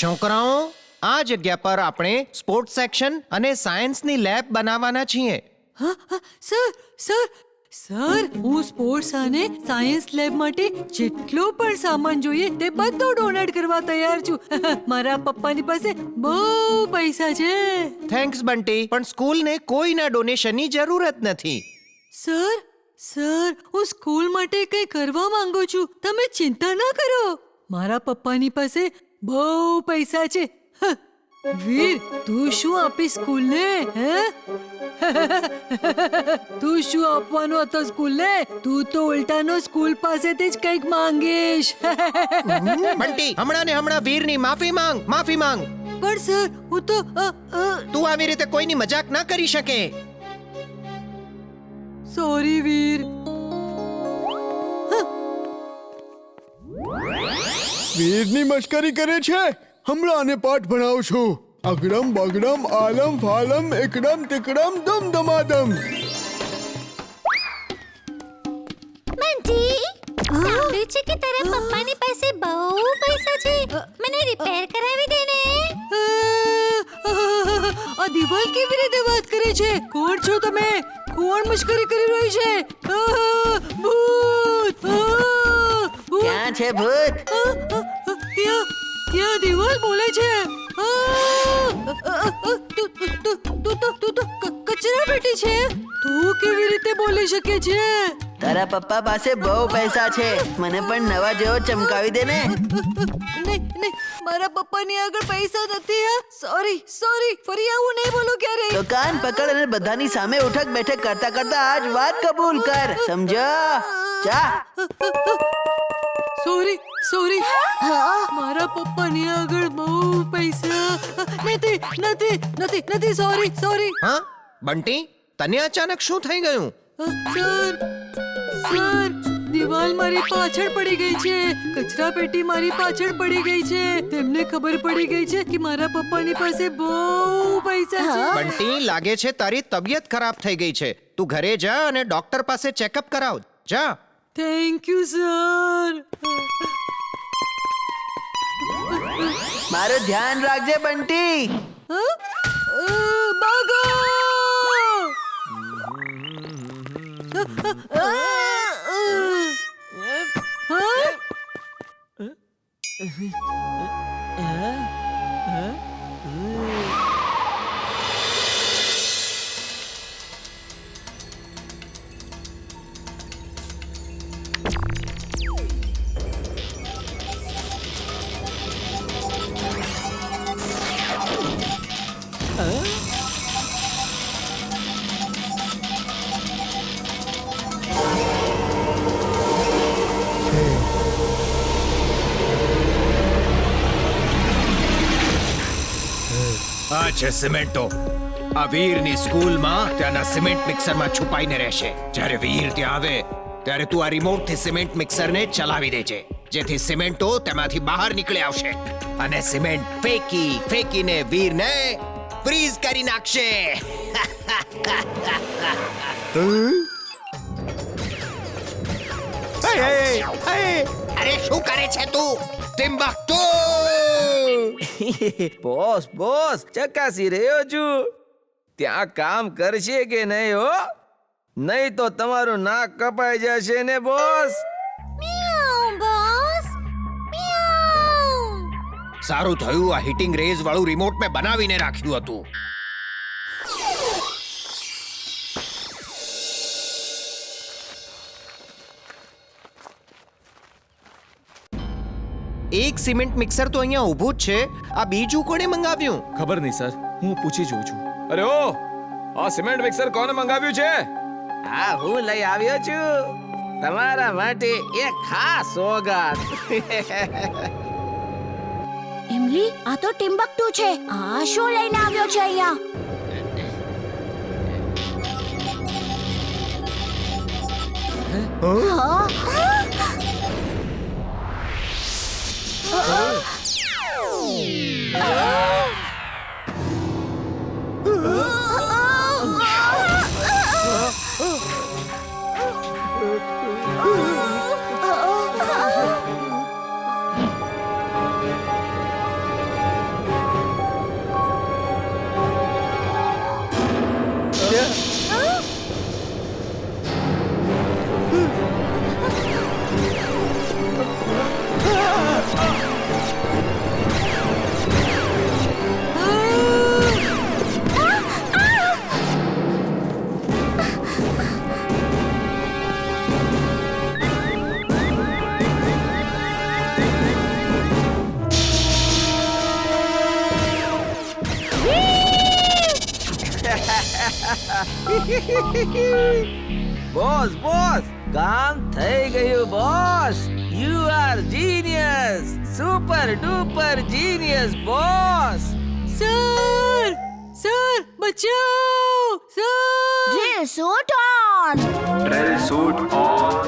છોકરાઓ, આ જગ્યા પર આપણે સ્પોર્ટ્સ સેક્શન અને સાયન્સની લેબ બનાવવાના છીએ. સર, હું સ્પોર્ટ્સ અને સાયન્સ લેબ માટે જેટલો પણ સામાન જોઈએ તે બધો ડોનેટ કરવા તૈયાર છું. મારા પપ્પાની પાસે બહુ પૈસા છે. થેન્ક્સ બંટી, પણ સ્કૂલને કોઈના ડોનેશનની જરૂરત નથી. સર, હું સ્કૂલ માટે કંઈ કરવા માંગુ છું. તમે ચિંતા ના કરો. મારા પપ્પાની પાસે બહુ પૈસા છે. વીર, તું શું આપીશ સ્કૂલને? હે? તું શું આપવાનો હતો સ્કૂલને? તું તો ઉલટાનો સ્કૂલ પાસેથી જ કંઈક માંગીશ. બંટી, હમણાં ને હમણાં વીરની માફી માંગ. પણ સર, હું તો તું આવી રીતે કોઈની મજાક ના કરી શકે. સોરી વીર. વીરની મશ્કરી કરે છે. હમણાં આને પાઠ ભણાવું છું. અગડમ બગડમ આલમ ફાલમ એકડમ તિકડમ દમ દમાદમ. બંટી, સાંભળ્યું છે કે તારા પપ્પાની પાસે બહુ પૈસા છે. મને રિપેર કરાવી દે ને. આ દિવાલ કેવી રીતે વાત કરે છે? કોણ છો તમે? કોણ મશ્કરી કરી રહ્યું છે? ભૂત! ક્યાં છે ભૂત? ત્યાં દિવાલ બોલે છે. તું તો કચરા પેટી છે. તું કેવી રીતે બોલી શકે છે? તારા પપ્પા પાસે બહુ પૈસા છે. મને પણ નવા જેવો ચમકાવી દે ને. નહીં, મારા પપ્પાની આગળ પૈસા નથી. સોરી, ફરી આવું નહીં બોલું ક્યારે. તો કાન પકડ અને બધાની સામે ઉઠક બેઠક કરતા કરતા આજ વાત કબૂલ કર. સમજો? જા. સોરી. મારા પપ્પાની આગળ બહુ પૈસા નથી. સોરી. હા બંટી, તને અચાનક શું થઈ ગયું? સર, દિવાલ મારી પાછળ પડી ગઈ છે. કચરા પેટી મારી પાછળ પડી ગઈ છે. તેમને ખબર પડી ગઈ છે કે મારા પપ્પાની પાસે બહુ પૈસા છે. બંટી, લાગે છે તારી તબિયત ખરાબ થઈ ગઈ છે. તું ઘરે જા અને ડોક્ટર પાસે ચેકઅપ કરાવ. જા. Thank you sir. મારું ધ્યાન રાખજે બંટી. ભાગો! આ છે સિમેન્ટો. આ વીરની સ્કૂલમાં ત્યાંના સિમેન્ટ મિક્સરમાં છુપાઈને રહેશે. જ્યારે વીર ત્યાં આવે ત્યારે તું આ રિમોટથી સિમેન્ટ મિક્સરને ચલાવી દેજે, જેથી સિમેન્ટો તેમાંથી બહાર નીકળી આવશે અને સિમેન્ટ ફેંકીને વીરને ફ્રીઝ કરી નાખશે. અરે શું કરે છે તું? ટિમ્બક્ટુ! બોસ ચકાસી રહ્યો છું. ત્યાં કામ કરશે કે નહીં હો? નહીં તો તમારું નાક કપાઈ જશે ને બોસ. બોસ, સારું થયું આ હીટિંગ રેઝ વાળું રિમોટ મેં બનાવીને રાખ્યું હતું. એક સિમેન્ટ મિક્સર તો અહીંયા ઊભું જ છે. આ બીજું કોણે મંગાવ્યું? ખબર નહીં સર, હું પૂછી જોઉં છું. અરે ઓ, આ સિમેન્ટ મિક્સર કોને મંગાવ્યું છે? આ હું લઈ આવ્યો છું તમારા માટે એક ખાસ સોગાદ. ઇમલી, આ તો ટિમ્બક્ટુ છે. આ શું લઈને આવ્યો છે અહીંયા? બોસ બોસ કામ થઈ ગયું boss. You are genius, super duper genius boss. Sir sir Bachao sir drill suit on. Drill suit on.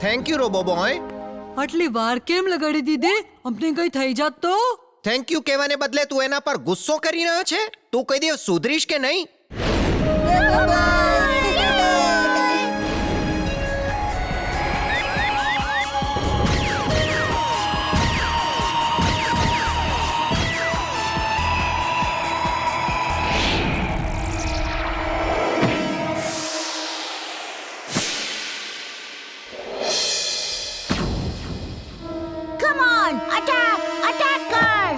Thank you robo boy. આટલી વાર કેમ લગાડી દીધી? અમને કઈ થઈ જાત તો? થેન્ક યુ કહેવાને બદલે તું એના પર ગુસ્સો કરી રહ્યો છે. તું કોઈ દિવસ સુધરીશ કે નહીં? Come on, attack! Attack kar!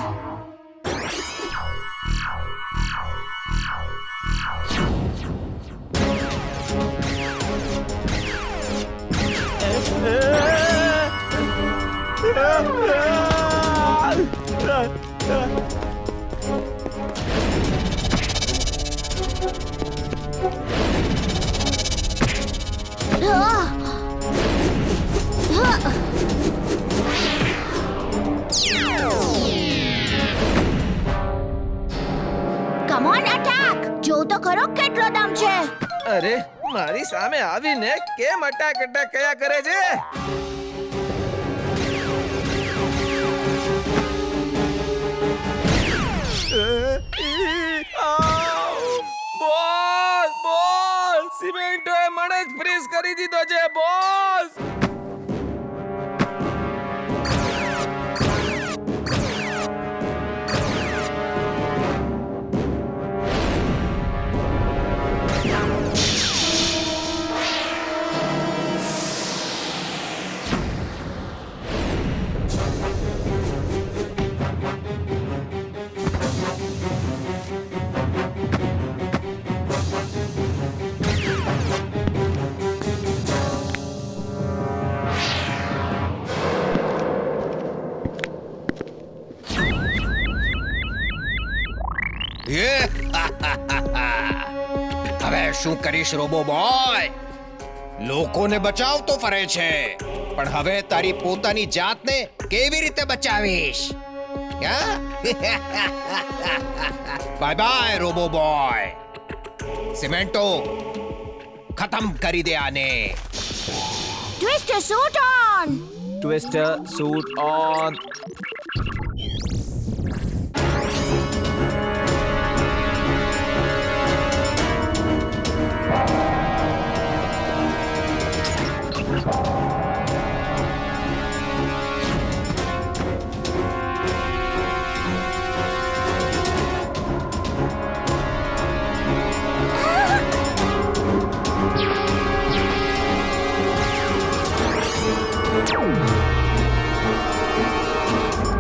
Come on, attack! જો તો ખરો કેટલો દમ છે. અરે મારી સામે આવીને કેમ અટાક અટાક કયા કરે છે? બોસ બોસ સિમેન્ટોએ મને જ ફ્રીઝ કરી દીધો છે બોસ. હવે શું કરીશ રોબો બોય? લોકોને બચાવતો ફરે છે, પણ હવે તારી પોતાની જાતને કેવી રીતે બચાવીશ? Bye bye Robo Boy. સિમેન્ટો ખતમ કરી દે આને. Twister suit on! Twister suit on.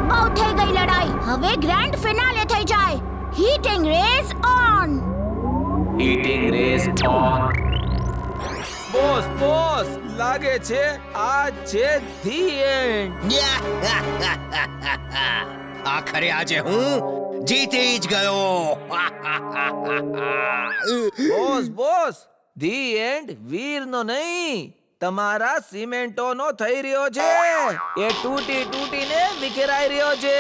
બહુ થઈ ગઈ લડાઈ. હવે ગ્રાન્ડ ફિનાલે થઈ જાય. Heating race on. Heating race on. Boss boss લાગે છે આ છે ધી એન્ડ. આખરે આજે હું જીતી જ ગયો. બોસ બોસ ધી એન્ડ વીરનો નહીં, તમારા સિમેન્ટોનો થઈ રહ્યો છે. એ તૂટી તૂટીને વિખેરાઈ રહ્યો છે.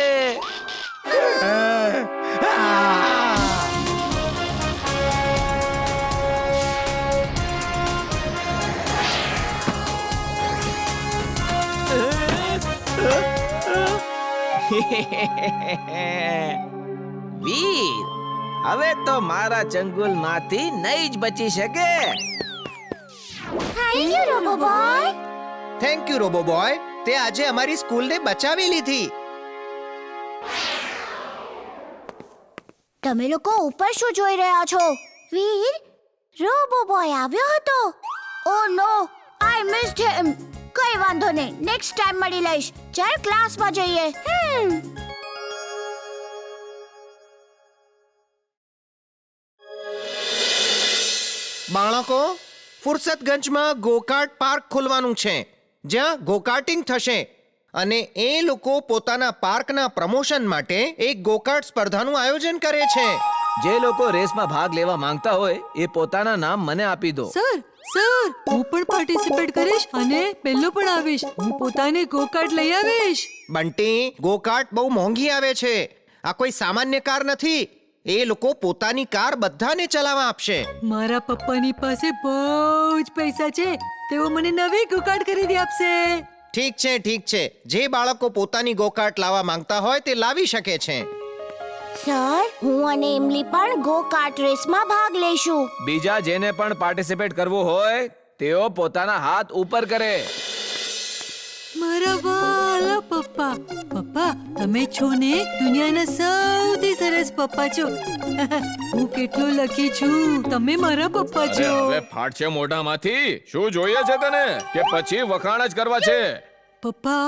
વીર હવે તો મારા ચંગુલમાંથી નહીં જ બચી શકે. Thank you, Robo Boy. Thank you robo boy. તે આજે અમારી સ્કૂલને બચાવી લીધી. તમે લોકો ઉપર શું જોઈ રહ્યા છો? વીર, રોબો બોય આવ્યો હતો. ઓ નો, આઈ મિસ્ડ હિમ. કઈ વાંધો નહીં, નેક્સ્ટ ટાઈમ મળી લઈશ. ચાલ ક્લાસમાં જઈએ. બાળકો, ફુરસતગંજમાં ગોકાર્ટ પાર્ક ખોલવાનું છે, જ્યાં ગોકાર્ટિંગ થશે. અને એ લોકો પોતાના પાર્કના પ્રમોશન માટે એક ગોકાર્ટ સ્પર્ધાનું આયોજન કરે છે. જે લોકો રેસમાં ભાગ લેવા માંગતા હોય એ પોતાના નામ મને આપી દો. સર હું પણ પાર્ટિસિપેટ કરીશ અને પહેલો પણ આવીશ. હું પોતાને ગોકાર્ટ લઈ આવીશ. બંટી, ગોકાર્ટ બહુ મોંઘી આવે છે. આ કોઈ સામાન્ય કાર નથી. એ લોકો પોતાની કાર બધાને ચલાવવા આપશે. મારા પપ્પાની પાસે બહુ જ પૈસા છે. તેઓ મને નવી ગોકાર્ટ ખરીદી આપશે. ઠીક છે. જે બાળકો પોતાની ગોકાર્ટ લાવવા માંગતા હોય તે લાવી શકે છે. સર, હું અને ઇમલી પણ ગો કાર્ટ રેસમાં ભાગ લઈશું. બીજા જેને પણ પાર્ટિસિપેટ કરવું હોય તેઓ પોતાના હાથ ઉપર કરે. મારા વાલા પપ્પા. પપ્પા, તમે છો ને દુનિયાના સૌથી સરસ પપ્પા છો. હું કેટલો લકી છું. તમે મારા પપ્પા છો. હવે ફાટશે મોઢામાંથી. શું જોઈએ છે તને કે પછી વખાણ જ કરવા છે? પપ્પા,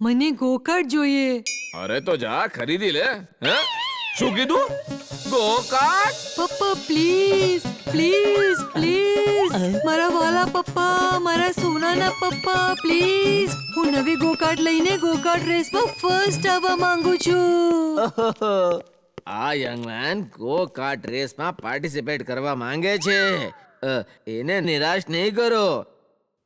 મને ગોકાર્ટ જોઈએ. અરે તો જા ખરીદી લે. હે, શું કીધું? ગોકાર્ટ? પપ્પા પ્લીઝ પ્લીઝ પ્લીઝ, મારા વાલા પપ્પા, મારા સોનાના પપ્પા, પ્લીઝ. હું નવી ગોકાર્ટ લઈને ગોકાર્ટ રેસમાં ફર્સ્ટ આવવા માંગુ છું. આ યંગ મેન ગો કાર્ટ રેસમાં પાર્ટિસિપેટ કરવા માંગે છે. એને નિરાશ નહીં કરો.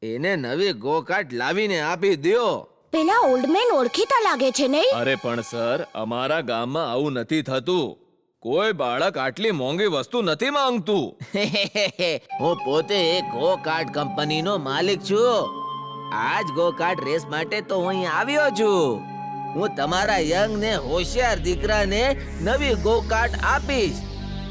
એને નવી ગો કાર્ટ લાવીને આપી દ્યો. પેલા ઓલ્ડ મેન ઓળખીતા લાગે છે નહીં? અરે પણ સર, અમારા ગામમાં આવું નથી થતું. કોઈ બાળક આટલી મોંઘી વસ્તુ નથી માંગતું. હું પોતે એક ગો કાર્ટ કંપનીનો માલિક છું. આજ ગો કાર્ટ રેસ માટે તો હું અહીં આવ્યો છું. હું તમારા યંગ ને હોશિયાર દીકરાને નવી ગો કાર્ટ આપીશ.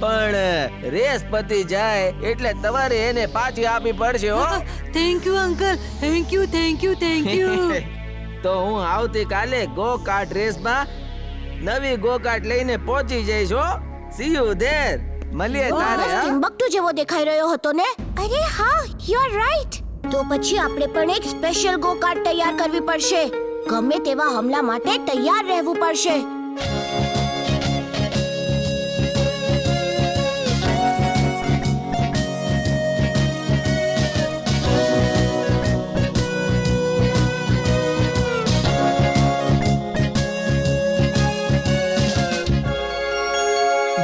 પણ રેસ પતી જાય એટલે તમારે એને પાછી આપવી પડશે હો. Thank you uncle. Thank you. તો હું આવતીકાલે ગો કાર્ટ રેસમાં નવી ગો કાર્ટ લઈને પહોંચી જઈશ હો. C you there. મળીએ તારે. બસ હા? ટિમ્બકટુ જેવો દેખાઈ રહ્યો હતો ને? અરે હા, યુ આર રાઈટ. તો પછી આપણે પણ એક સ્પેશિયલ ગો કાર્ટ તૈયાર કરવી પડશે. ગમે તેવા હમલા માટે તૈયાર રહેવું પડશે.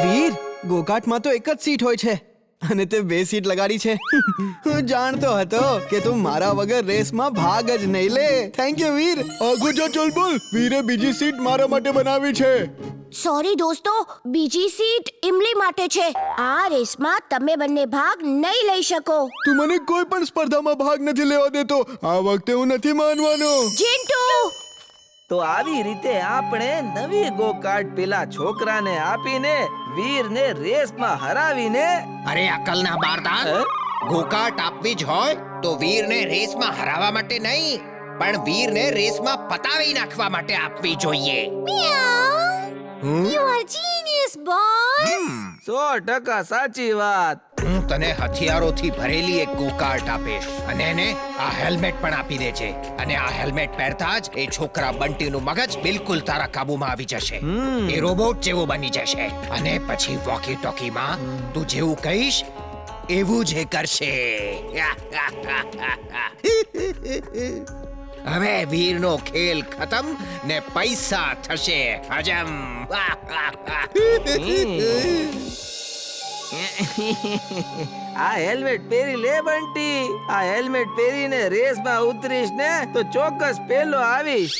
વીર, ગોકાર્ટમાં તો એક જ સીટ હોય છે અને તે 2 સીટ લગાડી છે. હું જાણતો હતો કે તું મારા વગર રેસમાં ભાગ જ નહીં લે. થેન્ક યુ વીર. આગળ જા, ચલ બોલ. વીરે બીજી સીટ મારા માટે બનાવી છે. સોરી દોસ્તો, બીજી સીટ ઇમલી માટે છે. આ રેસમાં તમે બંને ભાગ નહીં લઈ શકો. તું મને કોઈ પણ સ્પર્ધામાં ભાગ નથી લેવા દેતો. આ વખતે હું નથી માનવાનો. ચિંટુ, તો આવી રીતે આપણે નવી ગો કાર્ટ પેલા છોકરાને આપીને વીરને રેસમાં હરાવીને અરે અકલના બારદાન, ગોકાર્ટ આપવી જ હોય તો વીરને રેસમાં હરાવવા માટે નહીં, પણ વીરને રેસમાં પતાવી નાખવા માટે આપવી જોઈએ. You are genius boss. 100% સાચી વાત. હું તને હથિયારોથી ભરેલી એક ગોકાર્ટ આપીશ અને એને આ હેલ્મેટ પણ આપી દે છે. અને આ હેલ્મેટ પહેરતા જ એ છોકરા બંટીનું મગજ બિલકુલ તારા કાબુમાં આવી જશે. એ રોબોટ જેવો બની જશે અને પછી વોકી ટોકીમાં તું જેવું કહીશ એવું જ એ કરશે. હવે વીરનો ખેલ ખતમ ને પૈસા થશે હજમ. આ હેલ્મેટ પહેરી લે બંટી. આ હેલ્મેટ પહેરીને રેસમાં ઉતરીશ ને તો ચોક્કસ પેલો આવીશ.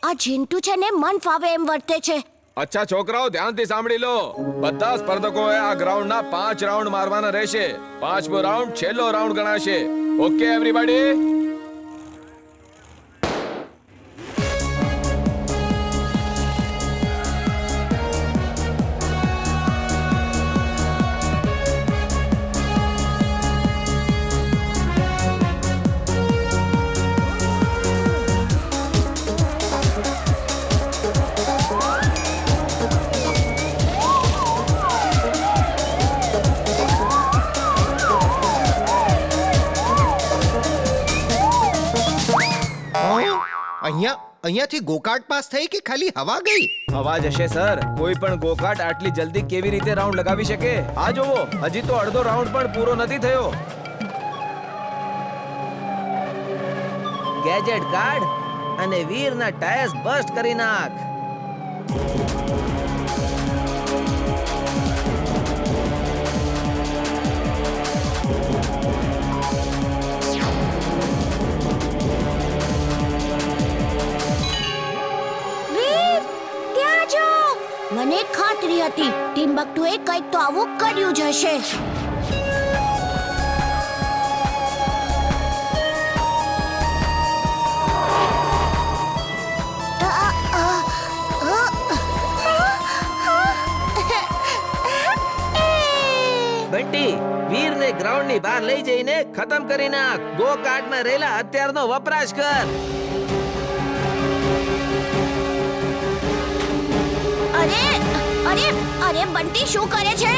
આ ચિંટુ છે ને મન ફાવે એમ વર્તે છે. અચ્છા છોકરાઓ, ધ્યાનથી સાંભળી લો. બધા સ્પર્ધકોએ આ ગ્રાઉન્ડના 5 રાઉન્ડ મારવાના રહેશે. 5મો રાઉન્ડ છેલ્લો રાઉન્ડ ગણાશે. Okay everybody? અહીંયાથી ગોકાર્ટ પાસ થઈ કે ખાલી હવા ગઈ? હવા જશે સર. કોઈ પણ ગોકાર્ટ આટલી જલ્દી કેવી રીતે રાઉન્ડ લગાવી શકે? આ જોવો, હજી તો અડધો રાઉન્ડ પણ પૂરો નથી થયો. ગેજેટ કાર્ડ અને વીરના ટાયર્સ બસ્ટ કરી નાખ. વીર, ત્યાં જો. મને ખાતરી હતી ટિમ્બકટુએ કંઈક તો આવું કર્યું જ હશે. બંટી, વીરને ગ્રાઉન્ડની બહાર લઈ જઈને ખતમ કરી નાખ. ગો કાર્ટમાં રહેલા હથિયારનો વપરાશ કર. અરે અરે અરે બંટી શું કરે છે?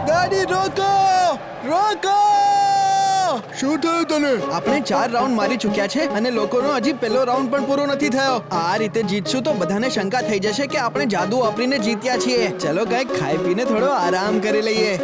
ગાડી રોકો, રોકો. શું થયું તને? આપણે 4 રાઉન્ડ મારી ચૂક્યા છે અને લોકોનો હજી પહેલો રાઉન્ડ પણ પૂરો નથી થયો. આ રીતે જીતશું તો બધાને શંકા થઈ જશે કે આપણે જાદુ વાપરીને જીત્યા છીએ. ચલો કંઈક ખાઈ પીને થોડો આરામ કરી લઈએ.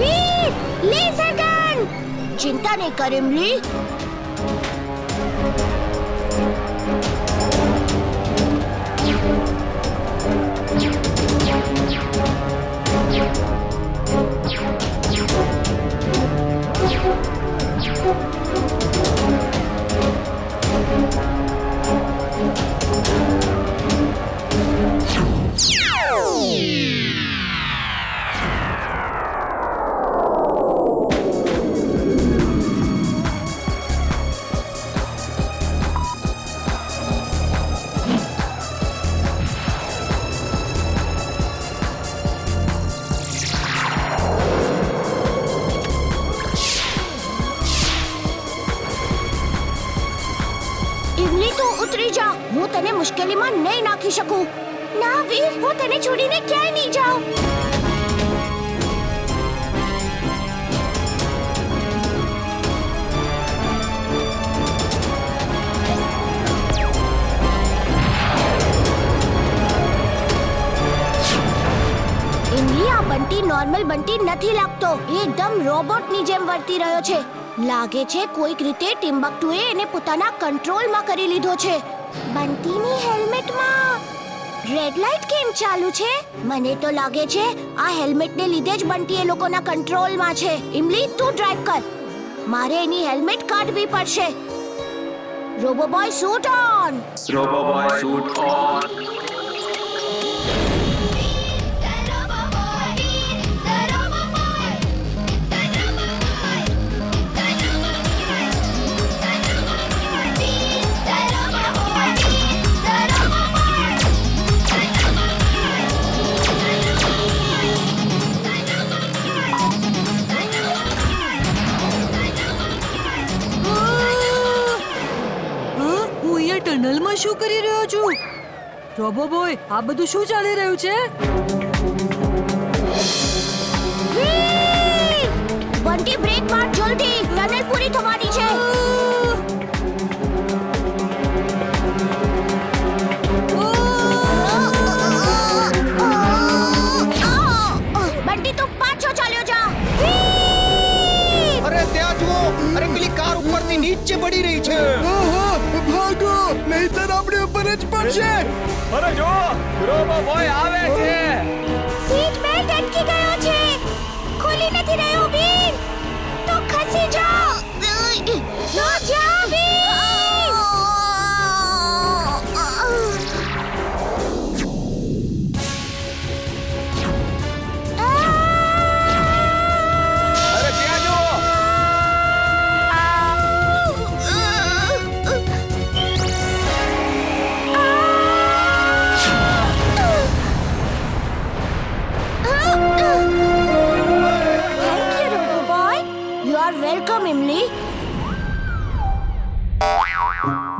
વીર, લેઝર ગન. ચિંતા નહીં કર ઇમલી. ઇમલી, તું ઉતરી જા. હું તને મુશ્કેલીમાં નહીં નાખી શકું. ના વીર, હું તને છોડીને ક્યાંય નહીં જાઉં. ઇમલી, આ બંટી નોર્મલ બંટી નથી લાગતો. એ એકદમ રોબોટની જેમ વર્તી રહ્યો છે. લાગે છે કોઈક રીતે ટિમ્બકટુએ એને પોતાના કંટ્રોલમાં કરી લીધો છે. બંટીની હેલ્મેટમાં રેડ લાઇટ કેમ ચાલુ છે? મને તો લાગે છે આ હેલ્મેટને લીધે જ બંટી એ લોકોના કંટ્રોલમાં છે. ઇમલી, તું ડ્રાઈવ કર. મારે એની હેલ્મેટ કાઢવી પડશે. Roboboy suit on. Roboboy suit on. ટનલમાં શું કરી રહ્યો છું? રોબોબોય, આ બધું શું ચાલી રહ્યું છે? વીર! બંટી બ્રેક માર જલ્દી. ટનલ પૂરી થવાની છે. બંટી તું પાછો ચાલ્યો જા. અરે ત્યાં જુઓ, અરે પેલી કાર ઉપરથી નીચે પડી રહી છે. ભાગો, નહીતર આપણે ઉપર જ પડશે. અરે જો, રોબોબોય આવે છે. સીટ બેલ્ટ અટકી ગયો છે. ખોલી નથી રહ્યો વીર. તો ખસી જા. નો જા વીર. અરે ત્યાં જો.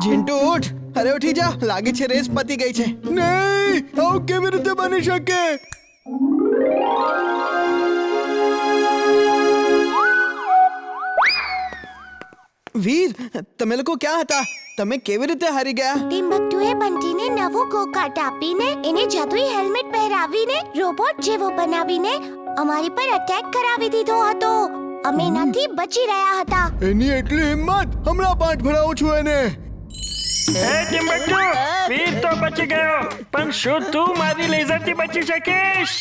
ઝીંટુ ઉઠ, અરે ઉઠી જા, લાગે છે રેસ પતી ગઈ છે. નહીં, આવું કેવી રીતે બની શકે? વીર, તમે લોકો ક્યાં હતા? તમે કેવી રીતે હારી ગયા? ટિમ્બકટુએ બંટીને નવો ગોકાર્ટ આપીને એને જાદુઈ હેલ્મેટ પહેરાવીને રોબોટ જેવો બનાવીને અમારી પર અટેક કરાવી દીધો હતો. અમે એનાથી બચી રહ્યા હતા. એની એટલી હિંમત! હમણાં પાઠ ભણાવું છું એને. એ ટિમ્બકટુ, વીર તો બચી ગયો, પણ શું તું મારી લેઝરથી બચી શકીશ?